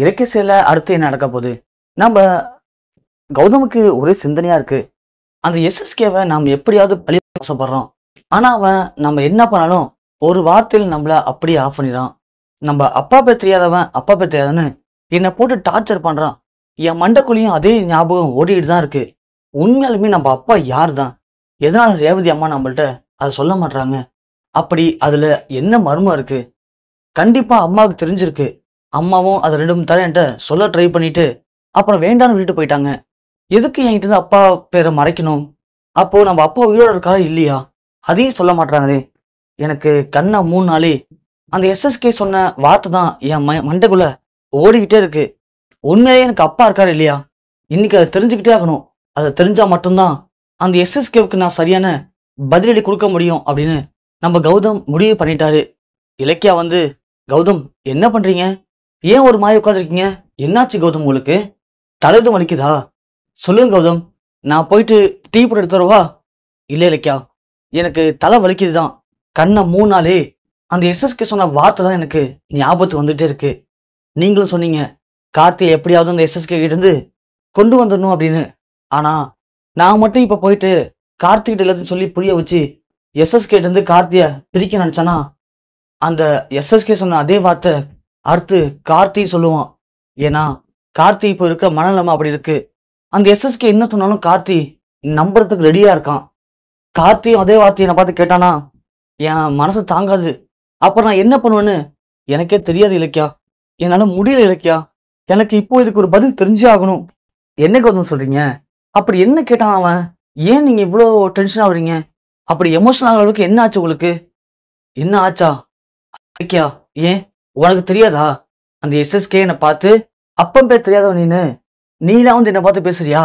இலக்கிய செயல்ல அடுத்து என்ன நடக்க போகுது? நம்ப கௌதமுக்கு ஒரே சிந்தனையா இருக்கு. அந்த எஸ்எஸ்கேவ நாம் எப்படியாவது பழி ஆசைப்படுறோம். ஆனா அவன் நம்ம என்ன பண்ணாலும் ஒரு வார்த்தையில நம்மள அப்படியே ஆஃப் பண்ணிடுறான். நம்ம அப்பா பேர் தெரியாதவன் அப்பா பேர் தெரியாதுன்னு என்னை போட்டு டார்ச்சர் பண்றான். என் மண்டைக்குள்ளேயும் அதே ஞாபகம் ஓடிட்டு தான் இருக்கு. உண்மையாலுமே நம்ம அப்பா யார் தான்? எதனால ரேவதி அம்மா நம்மள்ட்ட அதை சொல்ல மாட்றாங்க? அப்படி அதுல என்ன மர்மம் இருக்கு? கண்டிப்பா அம்மாவுக்கு தெரிஞ்சிருக்கு. அம்மாவும் அத 2, 3 தடவ என்ட்ட சொல்ல ட்ரை பண்ணிட்டு, அப்புறம் வேண்டான்னு விட்டுட்டு போயிட்டாங்க. எதுக்கு என்கிட்ட இருந்து அப்பா பேர மறைக்கணும்? அப்போ நம்ம அப்பா உயிரோட இருக்காரா இல்லையா? அதையும் சொல்ல மாட்றாங்களே! எனக்கு கண்ண மூடுனாலே, அந்த எஸ்எஸ்கே சொன்ன வார்த்தை தான் என் மண்டைக்குள்ள ஓடிக்கிட்டே இருக்கு. உண்மையிலேயே எனக்கு அப்பா இருக்காரா இல்லையா? இன்னைக்கு அத தெரிஞ்சுக்கிட்டே ஆகணும். அத தெரிஞ்சா மட்டும் தான், அந்த எஸ்எஸ்கேவுக்கு நான் சரியான பதிலடி குடுக்க முடியும் அப்படின்னு நம்ம கௌதம் முடிவு பண்ணிட்டாரு. இலக்கியா வந்து, "கௌதம் என்ன பண்றீங்க? ஏன் ஒரு மாரி உட்கார்ந்திருக்கீங்க? என்னாச்சு கௌதம் உங்களுக்கு? தலை எதுவும் வலிக்குதா? சொல்லுங்க கௌதம். நான் போயிட்டு டீ போட்டு எடுத்துட்டு வரவா?" "இல்ல இலக்கியா. எனக்கு தலை வலிக்குது தான். கண்ண மூடுனாலே அந்த எஸ்எஸ்கே சொன்ன வார்த்தை தான் எனக்கு ஞாபகத்துக்கு வந்துட்டே இருக்கு. நீங்களும் சொன்னீங்க, கார்த்திய எப்படியாவது அந்த எஸ்எஸ்கே கிட்ட இருந்து கொண்டு வந்துடணும் அப்படின்னு. ஆனா, நான் மட்டும் இப்ப போயிட்டு கார்த்திகிட்ட எல்லாத்தையும் சொல்லி புரிய வச்சு, எஸ்எஸ்கே கிட்ட இருந்து கார்த்திய பிரிக்க நினைச்சேன்னா, அந்த எஸ்எஸ்கே சொன்ன அதே வார்த்தை அடுத்து கார்த்தி சொல்லுவான். ஏன்னா, கார்த்தி இப்போ இருக்கிற மனநிலைமை அப்படி இருக்கு. அந்த எஸ்எஸ்கே என்ன சொன்னாலும் கார்த்தி நம்புறதுக்கு ரெடியா இருக்கான். கார்த்தியும் அதே வார்த்தையை என்னை பார்த்து கேட்டானா, என் மனசு தாங்காது. அப்புறம் நான் என்ன பண்ணுவேன்னு எனக்கே தெரியாது இலக்கியா. என்னால முடியல இலக்கியா. எனக்கு இப்போ இதுக்கு ஒரு பதில் தெரிஞ்சே ஆகணும். என்ன கௌதம் சொல்றீங்க? அப்படி என்ன கேட்டான் அவன்? ஏன் நீங்க இவ்வளோ டென்ஷன் ஆகுறீங்க? அப்படி எமோஷனல் ஆகுற அளவுக்கு என்ன ஆச்சு உங்களுக்கு? என்ன ஆச்சா? இலக்கியா, ஏன் உனக்கு தெரியாதா? அந்த எஸ்எஸ்கே என்னை பார்த்து, அப்பன் பேர் தெரியாதவன் நீனு. நீதான் வந்து என்னை பார்த்து பேசுறியா?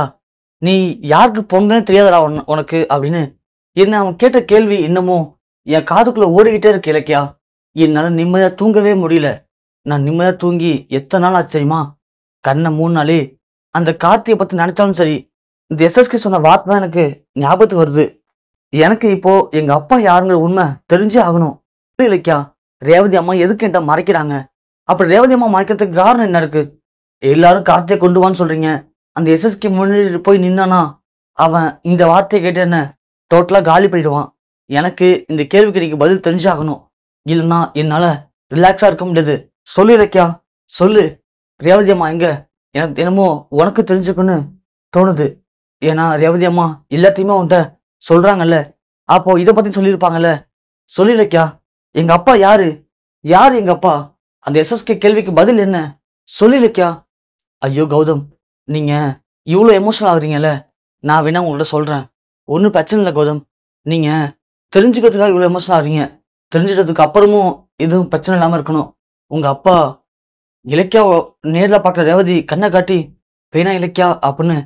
நீ யாருக்கு பொறந்தனே தெரியாதடா உனக்கு அப்படின்னு என்ன அவன் கேட்ட கேள்வி இன்னமும் என் காதுக்குள்ள ஓடிக்கிட்டே இருக்கு இலக்கியா. என்னால நிம்மதியா தூங்கவே முடியல. நான் நிம்மதியா தூங்கி எத்தனை நாள் ஆச்சு தெரியுமா? கண்ணை மூணுனாலே அந்த கார்த்தியை பத்தி நினைச்சாலும் சரி, இந்த எஸ்எஸ்கே சொன்ன வார்த்தை தான் எனக்கு ஞாபகத்துக்கு வருது. எனக்கு இப்போ எங்க அப்பா யாருங்கிற உண்மை தெரிஞ்சே ஆகணும். இல்ல இலக்கியா, ரேவதி அம்மா எதுக்கு என்கிட்ட மறைக்கிறாங்க? அப்படி ரேவதி அம்மா மறைக்கிறதுக்கு காரணம் என்ன இருக்கு? எல்லாரும் கார்த்தியை கொண்டு வான்னு சொல்றீங்க. அந்த எஸ்எஸ்கே முன்னாடி போய் நின்னானா, அவன் இந்த வார்த்தையை கேட்டு என்ன டோட்டலா காலி பண்ணிடுவான். எனக்கு இந்த கேள்விக்கு நீங்க பதில் தெரிஞ்சாகணும். இல்லைன்னா என்னால ரிலாக்ஸா இருக்க முடியாது. சொல்லு இலக்கியா, சொல்லு. ரேவதி அம்மா எங்க? எனக்கு என்னமோ உனக்கு தெரிஞ்சுக்கணும்னு தோணுது. ஏன்னா ரேவதி அம்மா எல்லாத்தையுமே உன்கிட்ட சொல்றாங்கல்ல. அப்போ இதை பத்தி சொல்லியிருப்பாங்கல்ல. சொல்லு இலக்கியா, எங்க அப்பா யாரு? யாரு எங்க அப்பா? அந்த எஸ்எஸ்கே கேள்விக்கு பதில் என்ன? சொல்லு இலக்கியா. ஐயோ கௌதம், நீங்க இவ்வளோ எமோஷனல் ஆகுறீங்கல்ல. நான் வேணா உங்கள்கிட்ட சொல்றேன். ஒன்றும் பிரச்சனை இல்லை கௌதம். நீங்க தெரிஞ்சுக்கிறதுக்காக இவ்வளோ எமோஷனல் ஆகுறீங்க. தெரிஞ்சுக்கிறதுக்கு அப்புறமும் எதுவும் பிரச்சனை இல்லாம இருக்கணும். உங்க அப்பா இலக்கியா நேர்ல பார்க்குற ரேவதி கண்ணை காட்டி வேணா இலக்கியா அப்படின்னு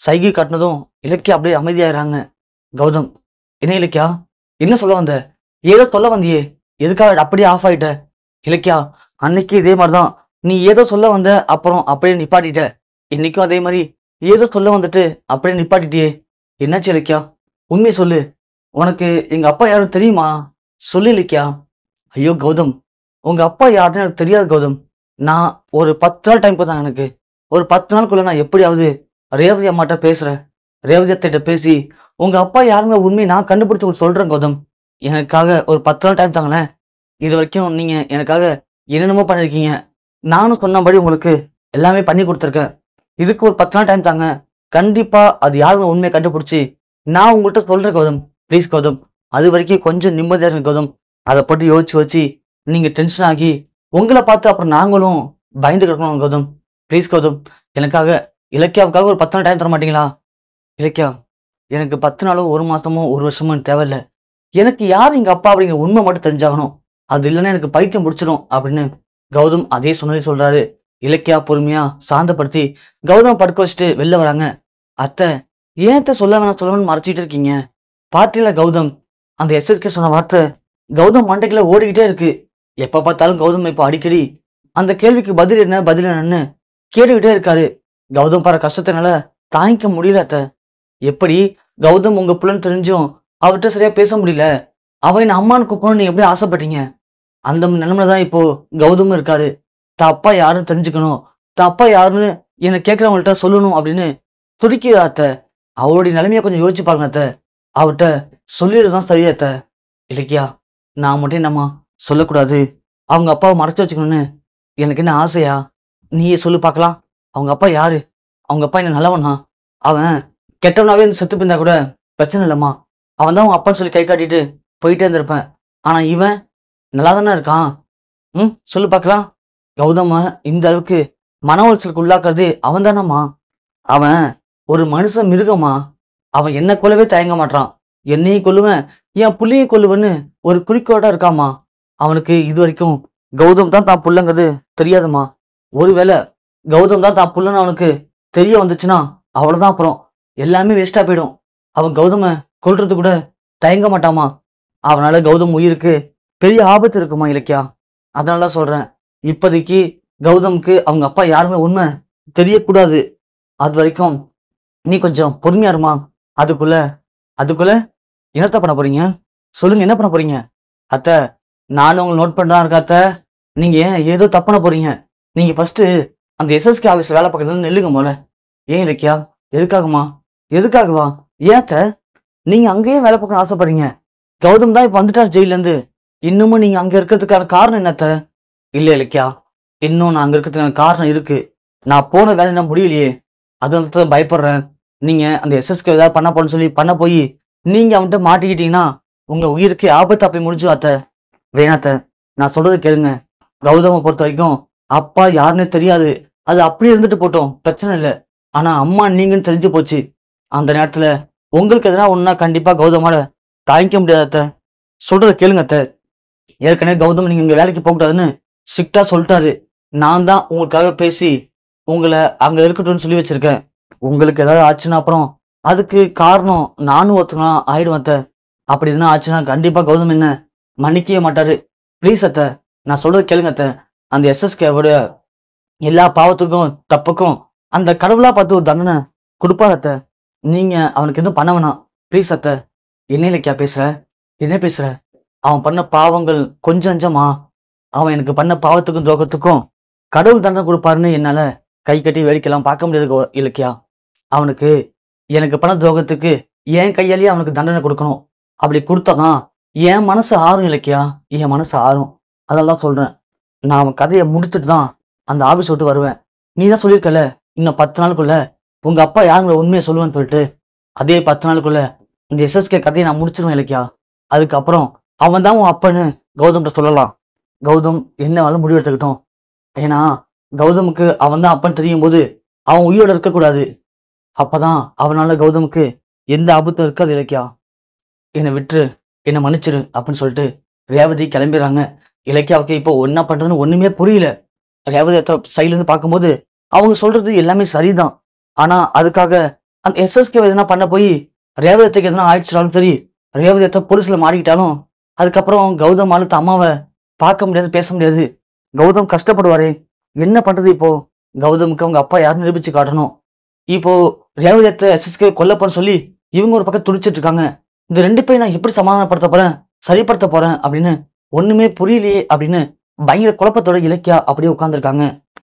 சைகை காட்டினதும் இலக்கியா அப்படியே அமைதியாகிறாங்க. கௌதம், என்ன இலக்கியா? என்ன சொல்ல வந்த? ஏதோ சொல்ல வந்தியே, எதுக்காக அப்படியே ஆஃப் ஆயிட்ட? இலக்கியா, அன்னைக்கு இதே மாதிரிதான். நீ ஏதோ சொல்ல வந்த, அப்புறம் அப்படியே நிப்பாட்டிட்ட. இன்னைக்கும் அதே மாதிரி ஏதோ சொல்ல வந்துட்டு அப்படியே நிப்பாட்டிட்டியே. என்னாச்சு இலக்கியா? உண்மையை சொல்லு. உனக்கு எங்க அப்பா யாரும் தெரியுமா? சொல்லு இலக்கியா. ஐயோ கௌதம், உங்க அப்பா யாருன்னு எனக்கு தெரியாது கௌதம். நான் ஒரு 10 நாள் டைம் கொடுத்தாங்க எனக்கு. ஒரு 10 நாளுக்குள்ள நான் எப்படியாவது ரேவதி அம்மாட்ட பேசுறேன். ரேவதி அத்தைகிட்ட பேசி உங்க அப்பா யாருங்க உண்மையை நான் கண்டுபிடிச்சு உங்களுக்கு சொல்றேன் கௌதம். எனக்காக ஒரு 10 நாள் டைம் தாங்களேன். இது வரைக்கும் நீங்க எனக்காக என்னென்னமோ பண்ணிருக்கீங்க. நானும் சொன்னபடி உங்களுக்கு எல்லாமே பண்ணி கொடுத்துருக்கேன். இதுக்கு ஒரு 10 நாள் டைம் தாங்க. கண்டிப்பா அது யாருங்க உண்மையை கண்டுபிடிச்சி நான் உங்கள்கிட்ட சொல்றேன் கௌதம். ப்ளீஸ் கௌதம், அது வரைக்கும் கொஞ்சம் நிம்மதியா இருங்க கௌதம். அதை பற்றி யோசிச்சு வச்சு நீங்க டென்ஷன் ஆகி உங்களை பார்த்து அப்புறம் நாங்களும் பயந்து கிடக்கணும் கௌதம். ப்ளீஸ் கௌதம், எனக்காக இலக்கியாவுக்காக ஒரு 10 நாள் டைம் தர மாட்டீங்களா? இலக்கியா, எனக்கு 10 நாளோ 1 மாசமோ 1 வருஷமோ எனக்கு தேவையில்லை. எனக்கு யார் எங்க அப்பா அப்படிங்கிற உண்மை மட்டும் தெரிஞ்சாகணும். அது இல்லைன்னா எனக்கு பைத்தியம் பிடிச்சிடும் அப்படின்னு கௌதம் அதே சொன்னதே சொல்றாரு. இலக்கியா பொறுமையா சாந்தப்படுத்தி கௌதம் படுக்க வச்சுட்டு வெளில வராங்க. அத்தை, ஏன் அத்தை சொல்ல வேணாம் சொல்ல வேணும்னு மறைச்சிட்டு இருக்கீங்க? பாத்தீங்களா கௌதம், அந்த எஸ்எஸ்கே சொன்ன வார்த்தை கௌதம் மண்டைக்குள்ள ஓடிக்கிட்டே இருக்கு. எப்ப பார்த்தாலும் கௌதம் இப்போ அடிக்கடி அந்த கேள்விக்கு பதில் என்ன பதில் என்னன்னு கேட்டுக்கிட்டே இருக்காரு. கௌதம் படுற கஷ்டத்தினால தாங்கிக்க முடியல அத்தை. எப்படி கௌதம் உங்க புள்ளன்னு தெரிஞ்சும் அவர்கிட்ட சரியா பேச முடியல. அவன் என்ன அம்மான்னு கூப்பிடணும்னு நீங்க எப்படி ஆசைப்பட்டீங்க? அந்த நிலைமையில தான் இப்போ கௌதமும் இருக்காரு. தான் அப்பா யாருன்னு தெரிஞ்சுக்கணும். தான் அப்பா யாருன்னு என்னை கேட்குறவங்கள்ட்ட சொல்லணும் அப்படின்னு துடிக்கிறா அத்தை. அவருடைய நிலைமையை கொஞ்சம் யோசிச்சு பாருங்க அத்தை. அவர்கிட்ட சொல்லிடுதான் சரியா அத்தை. இலக்கியா, நான் மட்டும் என்னம்மா சொல்லக்கூடாது, அவங்க அப்பாவை மறைச்சு வச்சுக்கணும்னு எனக்கு என்ன ஆசையா? நீயே சொல்லு பார்க்கலாம். அவங்க அப்பா யாரு? அவங்க அப்பா என்ன நல்லவனா? அவன் கெட்டவனாவே இருந்து செத்து போயிருந்தா கூட பிரச்சனை இல்லைம்மா. அவன் தான் அவங்க அப்பான்னு சொல்லி கை காட்டிட்டு போயிட்டே இருந்திருப்பேன். ஆனா இவன் நல்லா தானே இருக்கான். சொல்லு பார்க்கலாம். கௌதம இந்த அளவுக்கு மன உளைச்சலுக்கு உள்ளாக்குறதே அவன் தானம்மா. அவன் ஒரு மனுஷன் மிருகமா. அவன் என்ன கொல்லவே தயங்க மாட்டான். என்னையும் கொல்லுவேன், என் புள்ளையும் கொல்லுவேன்னு ஒரு குறிக்கோடா இருக்காமா. அவனுக்கு இது வரைக்கும் கௌதம் தான் தான் புள்ளங்கிறது தெரியாதுமா. ஒருவேளை கௌதம் தான் தான் புள்ளன்னு அவனுக்கு தெரிய வந்துச்சுன்னா அவ்வளவுதான், அப்புறம் எல்லாமே வேஸ்டா போயிடும். அவன் கௌதம கொல்றது கூட தயங்க மாட்டாமா. அவனால கௌதம் உயிருக்கு பெரிய ஆபத்து இருக்குமா இலக்கியா. அதனாலதான் சொல்றேன், இப்போதைக்கு கௌதமுக்கு அவங்க அப்பா யாருமே உண்மை தெரியக்கூடாது. அது வரைக்கும் நீ கொஞ்சம் பொறுமையா இருமா. அதுக்குள்ள என்னத்த பண்ண போறீங்க? சொல்லுங்க, என்ன பண்ண போறீங்க? அத்தை, நானும் உங்களை நோட் பண்ணதான் இருக்கேன் அத்தை. நீங்க ஏதோ தப்பு பண்ண போறீங்க. நீங்க ஃபர்ஸ்ட் அந்த எஸ்எஸ்கே ஆஃபீஸ் வேலை பார்க்கறது நெல்லுங்க போல. ஏன் இலக்கியா? எதுக்காகமா? எதுக்காகவா? ஏன் அத்தை நீங்க அங்கேயே வேலை பார்க்க ஆசைப்படுறீங்க? கௌதம் தான் இப்ப வந்துட்டார் ஜெயில இருந்து. இன்னமும் நீங்க அங்க இருக்கிறதுக்கான காரணம் என்னத்த? இல்ல இலக்கியா, இன்னும் நான் அங்க இருக்கிறதுக்கான காரணம் இருக்கு. நான் போன வேலை என்ன முடியலையே, அதனால பயப்படுறேன். நீங்க அந்த எஸ்எஸ்கே ஏதாவது பண்ண போன்னு சொல்லி பண்ண போய் நீங்க அவன்கிட்ட மாட்டிக்கிட்டீங்கன்னா உங்க உயிருக்கு ஆபத்து அப்படி முடிஞ்சு அத்தை. வேணாத்த, நான் சொல்றது கேளுங்க. கௌதமை பொறுத்த வரைக்கும் அப்பா யாருன்னே தெரியாது. அது அப்படியே இருந்துட்டு போட்டோம், பிரச்சனை இல்லை. ஆனா அம்மா நீங்கன்னு தெரிஞ்சு போச்சு. அந்த நேரத்துல உங்களுக்கு எதனா ஒன்னா கண்டிப்பா கௌதமால தாங்கிக்க முடியாது அத்தை. சொல்றத கேளுங்க அத்தை. ஏற்கனவே கௌதம் நீங்க இங்க வேலைக்கு போகக்கூடாதுன்னு ஸ்ட்ரிக்டா சொல்லிட்டாரு. நான் தான் உங்களுக்காக பேசி உங்களை அங்க இருக்கட்டும்னு சொல்லி வச்சிருக்கேன். உங்களுக்கு ஏதாவது ஆச்சுன்னா அப்புறம் அதுக்கு காரணம் நானும் ஒருத்தனா ஆயிடுவேன் அத்தை. அப்படி எதுனா ஆச்சுன்னா கண்டிப்பா கௌதம் என்ன மன்னிக்கவே மாட்டாரு. ப்ளீஸ் அத்தை, நான் சொல்றது கேளுங்க அத்தை. அந்த எஸ்எஸ்கேவோட எல்லா பாவத்துக்கும் தப்புக்கும் அந்த கடவுளா பார்த்து ஒரு தண்டனை கொடுப்பாரு அத்தை. நீங்க அவனுக்கு எதுவும் பண்ண வேணாம். ப்ளீஸ் அத்தை. என்ன இலக்கியா பேசுற? என்ன பேசுற? அவன் பண்ண பாவங்கள் கொஞ்சம் அஞ்சமா? அவன் எனக்கு பண்ண பாவத்துக்கும் துரோகத்துக்கும் கடவுள் தண்டனை கொடுப்பாருன்னு என்னால கை கட்டி வேடிக்கைலாம் பார்க்க முடியாது இலக்கியா. அவனுக்கு எனக்கு பண்ண துரோகத்துக்கு என் கையாலேயே அவனுக்கு தண்டனை கொடுக்கணும். அப்படி கொடுத்ததான் என் மனசு ஆறும் இலக்கியா, என் மனசு ஆறும். அதெல்லாம் சொல்றேன். நான் அவன் கதையை முடிச்சுட்டு தான் அந்த ஆபீஸ் விட்டு வருவேன். நீ தான் சொல்லியிருக்கல இன்னும் 10 நாளுக்குள்ள உங்க அப்பா யாருங்கிற உண்மையை சொல்லுவேன்னு சொல்லிட்டு. அதே 10 நாளுக்குள்ள இந்த எஸ்எஸ்கே கதையை நான் முடிச்சிருவேன் இலக்கியா. அதுக்கப்புறம் அவன் தான் உன் அப்பன்னு கௌதம்கிட்ட சொல்லலாம். கௌதம் என்ன வேலை முடிவு எடுத்துக்கிட்டோம். ஏன்னா கௌதமுக்கு அவன் தான் அப்பன்னு தெரியும் போது அவன் உயிரோட இருக்கக்கூடாது. அப்பதான் அவனால கௌதமுக்கு எந்த ஆபத்தும் இருக்காது இலக்கியா. என்னை விட்டுரு, என்னை மன்னிச்சிரு அப்படின்னு சொல்லிட்டு ரேவதி கிளம்பிடுறாங்க. இலக்கியாவுக்கு இப்போ என்ன பண்றதுன்னு ஒண்ணுமே புரியல. ரேவதி சைட்ல இருந்து பார்க்கும்போது அவங்க சொல்றது எல்லாமே சரிதான். ஆனா அதுக்காக அந்த எஸ்எஸ்கே எதனா பண்ண போய் ரேவதிக்கு எதனா ஆயிடுச்சாலும் சரி, ரேவதி போலீஸ்ல மாறிக்கிட்டாலும் அதுக்கப்புறம் கௌதம் ஆளுத்த அம்மாவை பார்க்க முடியாது, பேச முடியாது. கௌதம் கஷ்டப்படுவாரே, என்ன பண்றது? இப்போ கௌதமுக்கு அவங்க அப்பா யாரும் நிரூபிச்சு காட்டணும். இப்போ ரேவதியத்தை எஸ்எஸ்கே கொல்லப்போன்னு சொல்லி இவங்க ஒரு பக்கம் துடிச்சிட்டு இருக்காங்க. இந்த 2 பேரும் நான் எப்படி சமாதானப்படுத்த போறேன், சரிப்படுத்த போறேன் அப்படின்னு ஒண்ணுமே புரியலையே அப்படின்னு பயங்கர குழப்பத்தோட இலக்கியா அப்படியே உட்கார்ந்துருக்காங்க.